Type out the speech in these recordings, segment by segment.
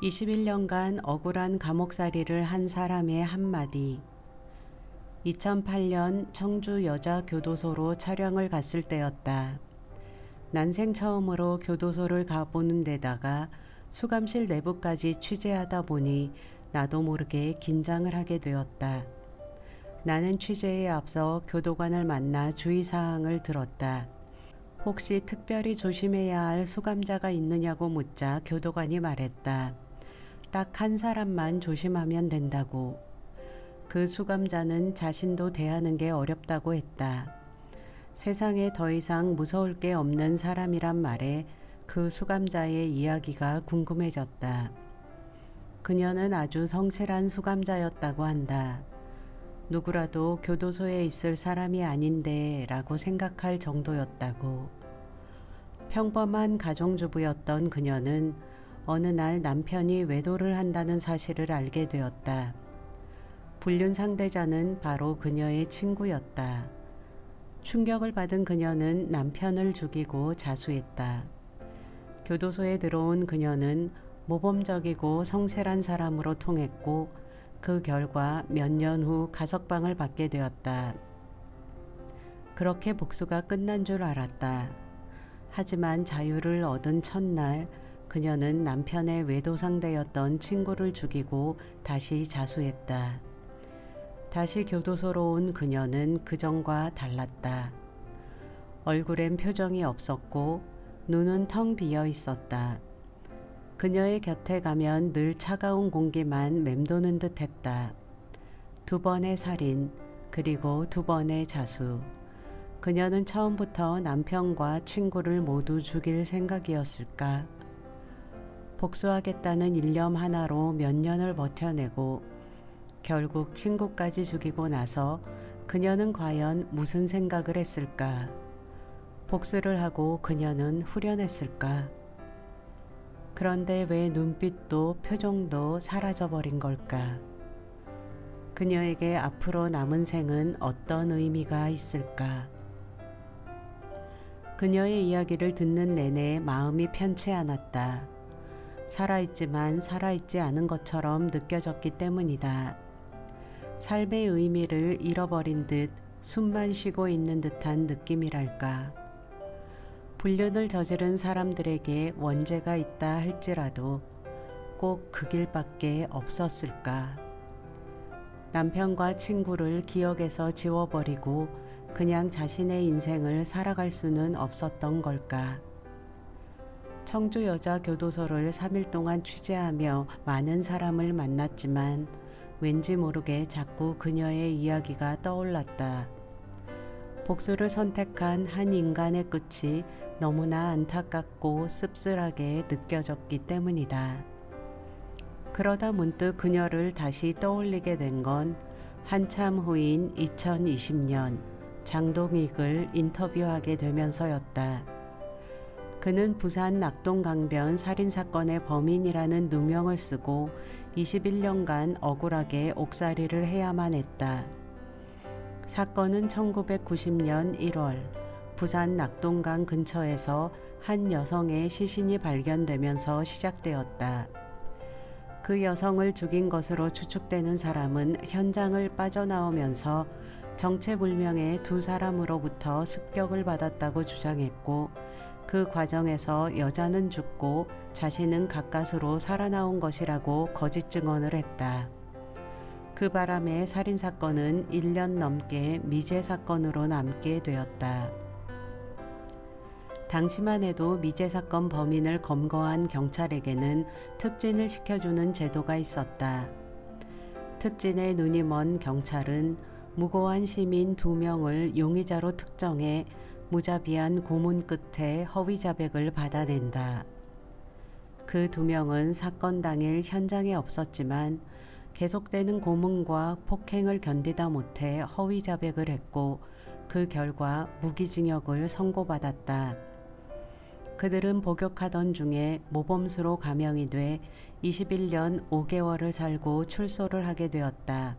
21년간 억울한 감옥살이를 한 사람의 한마디. 2008년 청주 여자교도소로 촬영을 갔을 때였다. 난생 처음으로 교도소를 가보는 데다가 수감실 내부까지 취재하다 보니 나도 모르게 긴장을 하게 되었다. 나는 취재에 앞서 교도관을 만나 주의사항을 들었다. 혹시 특별히 조심해야 할 수감자가 있느냐고 묻자 교도관이 말했다. 딱 한 사람만 조심하면 된다고. 그 수감자는 자신도 대하는 게 어렵다고 했다. 세상에 더 이상 무서울 게 없는 사람이란 말에 그 수감자의 이야기가 궁금해졌다. 그녀는 아주 성실한 수감자였다고 한다. 누구라도 교도소에 있을 사람이 아닌데 라고 생각할 정도였다고. 평범한 가정주부였던 그녀는 어느 날 남편이 외도를 한다는 사실을 알게 되었다. 불륜 상대자는 바로 그녀의 친구였다. 충격을 받은 그녀는 남편을 죽이고 자수했다. 교도소에 들어온 그녀는 모범적이고 성실한 사람으로 통했고 그 결과 몇 년 후 가석방을 받게 되었다. 그렇게 복수가 끝난 줄 알았다. 하지만 자유를 얻은 첫날 그녀는 남편의 외도 상대였던 친구를 죽이고 다시 자수했다. 다시 교도소로 온 그녀는 그전과 달랐다. 얼굴엔 표정이 없었고 눈은 텅 비어 있었다. 그녀의 곁에 가면 늘 차가운 공기만 맴도는 듯 했다. 2번의 살인, 그리고 2번의 자수. 그녀는 처음부터 남편과 친구를 모두 죽일 생각이었을까? 복수하겠다는 일념 하나로 몇 년을 버텨내고 결국 친구까지 죽이고 나서 그녀는 과연 무슨 생각을 했을까? 복수를 하고 그녀는 후련했을까? 그런데 왜 눈빛도 표정도 사라져버린 걸까? 그녀에게 앞으로 남은 생은 어떤 의미가 있을까? 그녀의 이야기를 듣는 내내 마음이 편치 않았다. 살아있지만 살아있지 않은 것처럼 느껴졌기 때문이다. 삶의 의미를 잃어버린 듯 숨만 쉬고 있는 듯한 느낌이랄까. 불륜을 저지른 사람들에게 원죄가 있다 할지라도 꼭 그 길밖에 없었을까. 남편과 친구를 기억에서 지워버리고 그냥 자신의 인생을 살아갈 수는 없었던 걸까. 청주 여자교도소를 3일 동안 취재하며 많은 사람을 만났지만 왠지 모르게 자꾸 그녀의 이야기가 떠올랐다. 복수를 선택한 한 인간의 끝이 너무나 안타깝고 씁쓸하게 느껴졌기 때문이다. 그러다 문득 그녀를 다시 떠올리게 된 건 한참 후인 2020년 장동익을 인터뷰하게 되면서였다. 그는 부산 낙동강변 살인사건의 범인이라는 누명을 쓰고 21년간 억울하게 옥살이를 해야만 했다. 사건은 1990년 1월 부산 낙동강 근처에서 한 여성의 시신이 발견되면서 시작되었다. 그 여성을 죽인 것으로 추측되는 사람은 현장을 빠져나오면서 정체불명의 2사람으로부터 습격을 받았다고 주장했고 그 과정에서 여자는 죽고 자신은 가까스로 살아나온 것이라고 거짓 증언을 했다. 그 바람에 살인사건은 1년 넘게 미제 사건으로 남게 되었다. 당시만 해도 미제 사건 범인을 검거한 경찰에게는 특진을 시켜주는 제도가 있었다. 특진에 눈이 먼 경찰은 무고한 시민 2명을 용의자로 특정해 무자비한 고문 끝에 허위 자백을 받아낸다. 그 2명은 사건 당일 현장에 없었지만 계속되는 고문과 폭행을 견디다 못해 허위 자백을 했고 그 결과 무기징역을 선고받았다. 그들은 복역하던 중에 모범수로 감형이 돼 21년 5개월을 살고 출소를 하게 되었다.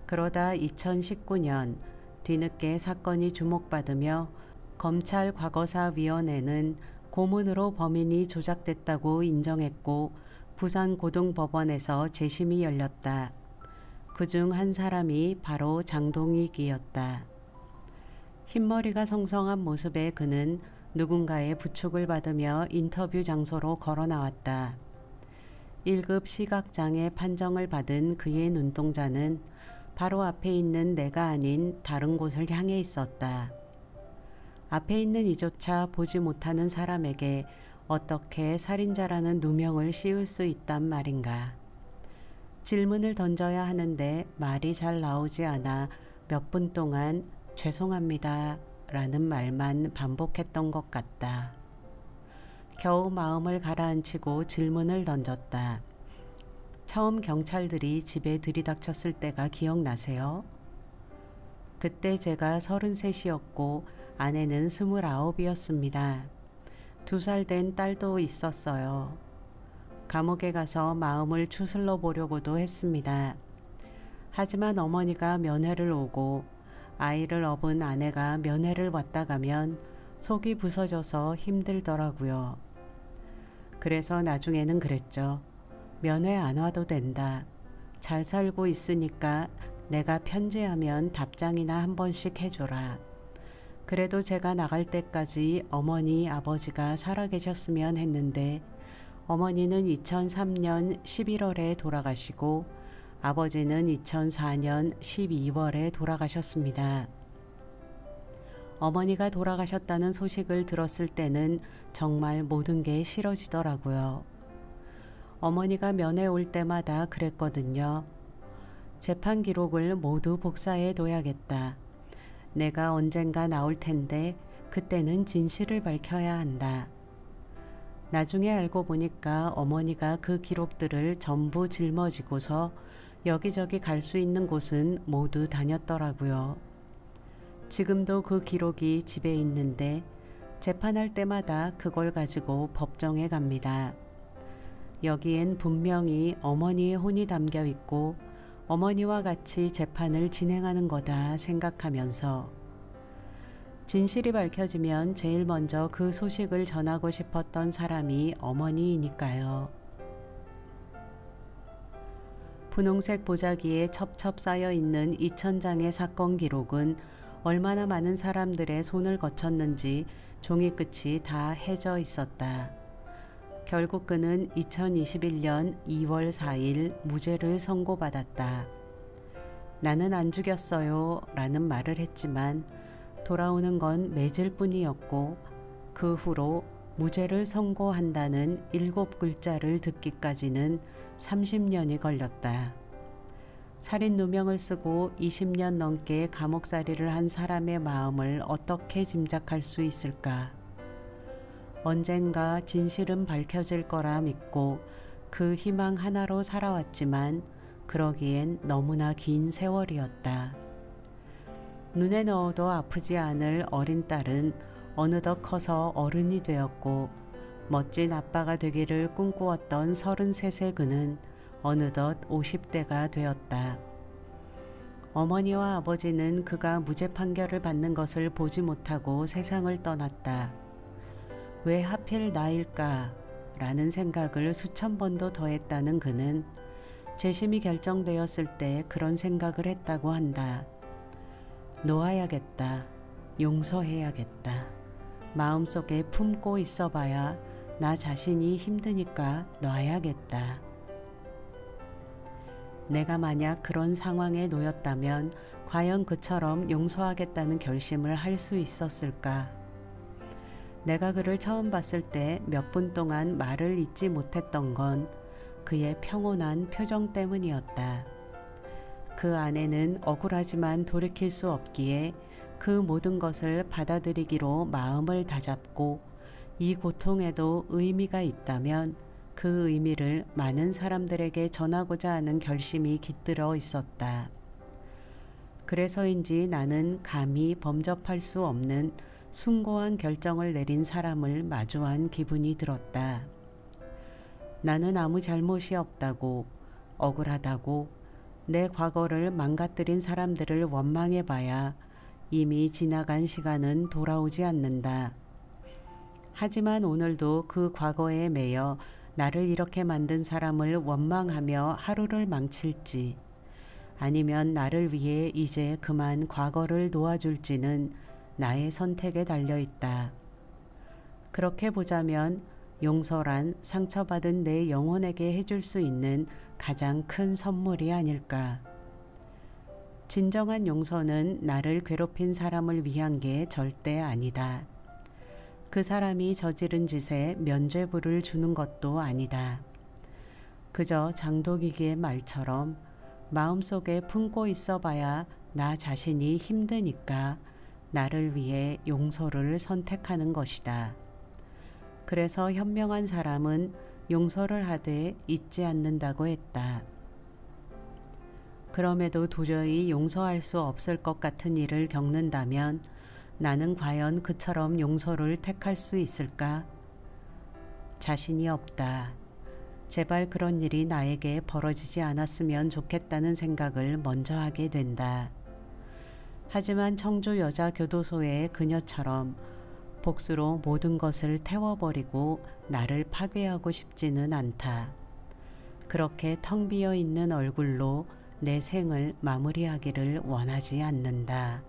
그러다 2019년 뒤늦게 사건이 주목받으며 검찰 과거사위원회는 고문으로 범인이 조작됐다고 인정했고 부산고등법원에서 재심이 열렸다. 그중 한 사람이 바로 장동익이었다. 흰머리가 성성한 모습의 그는 누군가의 부축을 받으며 인터뷰 장소로 걸어 나왔다. 1급 시각장애 판정을 받은 그의 눈동자는 바로 앞에 있는 내가 아닌 다른 곳을 향해 있었다. 앞에 있는 이조차 보지 못하는 사람에게 어떻게 살인자라는 누명을 씌울 수 있단 말인가. 질문을 던져야 하는데 말이 잘 나오지 않아 몇 분 동안 죄송합니다 라는 말만 반복했던 것 같다. 겨우 마음을 가라앉히고 질문을 던졌다. 처음 경찰들이 집에 들이닥쳤을 때가 기억나세요? 그때 제가 33이었고 아내는 29이었습니다. 2살 된 딸도 있었어요. 감옥에 가서 마음을 추슬러 보려고도 했습니다. 하지만 어머니가 면회를 오고 아이를 업은 아내가 면회를 왔다 가면 속이 부서져서 힘들더라고요. 그래서 나중에는 그랬죠. 면회 안 와도 된다. 잘 살고 있으니까 내가 편지하면 답장이나 한 번씩 해줘라. 그래도 제가 나갈 때까지 어머니, 아버지가 살아계셨으면 했는데 어머니는 2003년 11월에 돌아가시고 아버지는 2004년 12월에 돌아가셨습니다. 어머니가 돌아가셨다는 소식을 들었을 때는 정말 모든 게 싫어지더라고요. 어머니가 면회 올 때마다 그랬거든요. 재판 기록을 모두 복사해 둬야겠다. 내가 언젠가 나올 텐데 그때는 진실을 밝혀야 한다. 나중에 알고 보니까 어머니가 그 기록들을 전부 짊어지고서 여기저기 갈 수 있는 곳은 모두 다녔더라고요. 지금도 그 기록이 집에 있는데 재판할 때마다 그걸 가지고 법정에 갑니다. 여기엔 분명히 어머니의 혼이 담겨 있고 어머니와 같이 재판을 진행하는 거다 생각하면서 진실이 밝혀지면 제일 먼저 그 소식을 전하고 싶었던 사람이 어머니이니까요. 분홍색 보자기에 첩첩 쌓여 있는 2000장의 사건 기록은 얼마나 많은 사람들의 손을 거쳤는지 종이 끝이 다 해져 있었다. 결국 그는 2021년 2월 4일 무죄를 선고받았다. 나는 안 죽였어요 라는 말을 했지만 돌아오는 건 매질 뿐이었고 그 후로 무죄를 선고한다는 7글자를 듣기까지는 30년이 걸렸다. 살인 누명을 쓰고 20년 넘게 감옥살이를 한 사람의 마음을 어떻게 짐작할 수 있을까? 언젠가 진실은 밝혀질 거라 믿고 그 희망 하나로 살아왔지만 그러기엔 너무나 긴 세월이었다. 눈에 넣어도 아프지 않을 어린 딸은 어느덧 커서 어른이 되었고 멋진 아빠가 되기를 꿈꾸었던 33세 그는 어느덧 50대가 되었다. 어머니와 아버지는 그가 무죄 판결을 받는 것을 보지 못하고 세상을 떠났다. 왜 하필 나일까? 라는 생각을 수천 번도 더 했다는 그는 재심이 결정되었을 때 그런 생각을 했다고 한다. 놓아야겠다. 용서해야겠다. 마음속에 품고 있어봐야 나 자신이 힘드니까 놔야겠다. 내가 만약 그런 상황에 놓였다면 과연 그처럼 용서하겠다는 결심을 할 수 있었을까? 내가 그를 처음 봤을 때 몇 분 동안 말을 잇지 못했던 건 그의 평온한 표정 때문이었다. 그 안에는 억울하지만 돌이킬 수 없기에 그 모든 것을 받아들이기로 마음을 다잡고 이 고통에도 의미가 있다면 그 의미를 많은 사람들에게 전하고자 하는 결심이 깃들어 있었다. 그래서인지 나는 감히 범접할 수 없는 숭고한 결정을 내린 사람을 마주한 기분이 들었다. 나는 아무 잘못이 없다고, 억울하다고, 내 과거를 망가뜨린 사람들을 원망해봐야 이미 지나간 시간은 돌아오지 않는다. 하지만 오늘도 그 과거에 매여 나를 이렇게 만든 사람을 원망하며 하루를 망칠지, 아니면 나를 위해 이제 그만 과거를 놓아줄지는 나의 선택에 달려 있다. 그렇게 보자면 용서란 상처받은 내 영혼에게 해줄 수 있는 가장 큰 선물이 아닐까. 진정한 용서는 나를 괴롭힌 사람을 위한 게 절대 아니다. 그 사람이 저지른 짓에 면죄부를 주는 것도 아니다. 그저 장독이기의 말처럼 마음속에 품고 있어 봐야 나 자신이 힘드니까 나를 위해 용서를 선택하는 것이다. 그래서 현명한 사람은 용서를 하되 잊지 않는다고 했다. 그럼에도 도저히 용서할 수 없을 것 같은 일을 겪는다면 나는 과연 그처럼 용서를 택할 수 있을까? 자신이 없다. 제발 그런 일이 나에게 벌어지지 않았으면 좋겠다는 생각을 먼저 하게 된다. 하지만 청주 여자교도소의 그녀처럼 복수로 모든 것을 태워버리고 나를 파괴하고 싶지는 않다. 그렇게 텅 비어 있는 얼굴로 내 생을 마무리하기를 원하지 않는다.